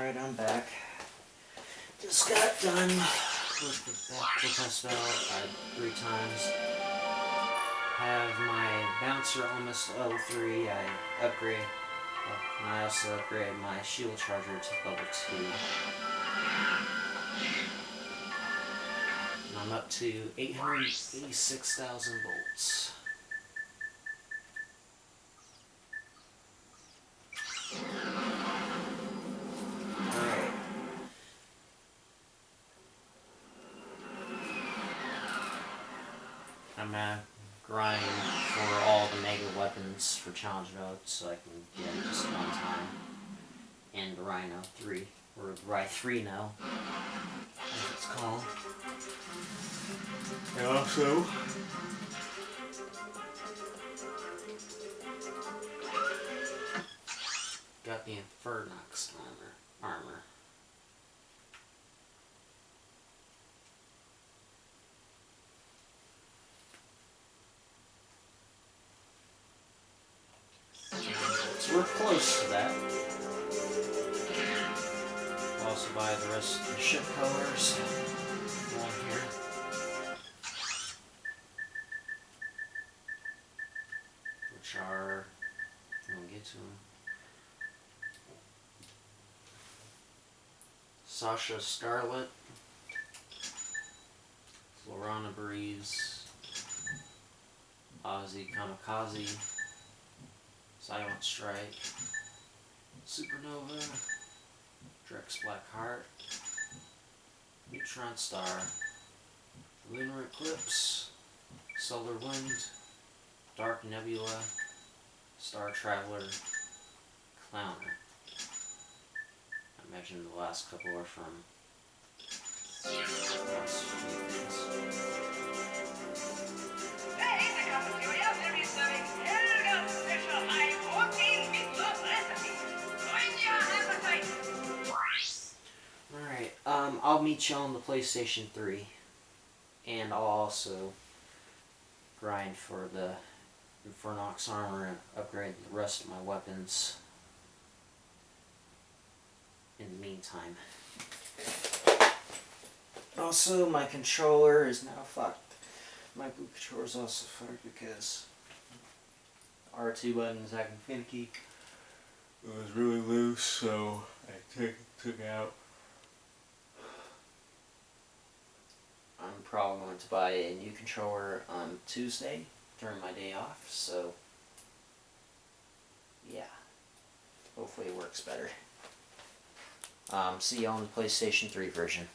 Alright, I'm back. Just got done with the back test out 3 times. Have my bouncer almost level 3. I upgrade. And I also upgraded my shield charger to level 2. And I'm up to 886,000 volts. Alright. I'm gonna grind for all the mega weapons for challenge mode so I can get it just one time. And the Rhino 3, or Rhino, as it's called. And also, got the Infernox armor. So we're close to that. We'll also buy the rest of the ship colors along here. Which are, we'll get to them. Sasha Scarlet, Florana Breeze, Ozzy Kamikaze, Silent Strike, Supernova, Drex Blackheart, Neutron Star, Lunar Eclipse, Solar Wind, Dark Nebula, Star Traveler, Clowner. I imagine the last couple are from last few things. Alright, I'll meet you on the PlayStation 3, and I'll also grind for the Infernox armor and upgrade the rest of my weapons in the meantime. Also, my controller is now fucked. My blue controller is also fucked because R2 button is acting finicky. It was really loose, so I took it out. I'm probably going to buy a new controller on Tuesday during my day off, so yeah, hopefully it works better. See you on the PlayStation 3 version.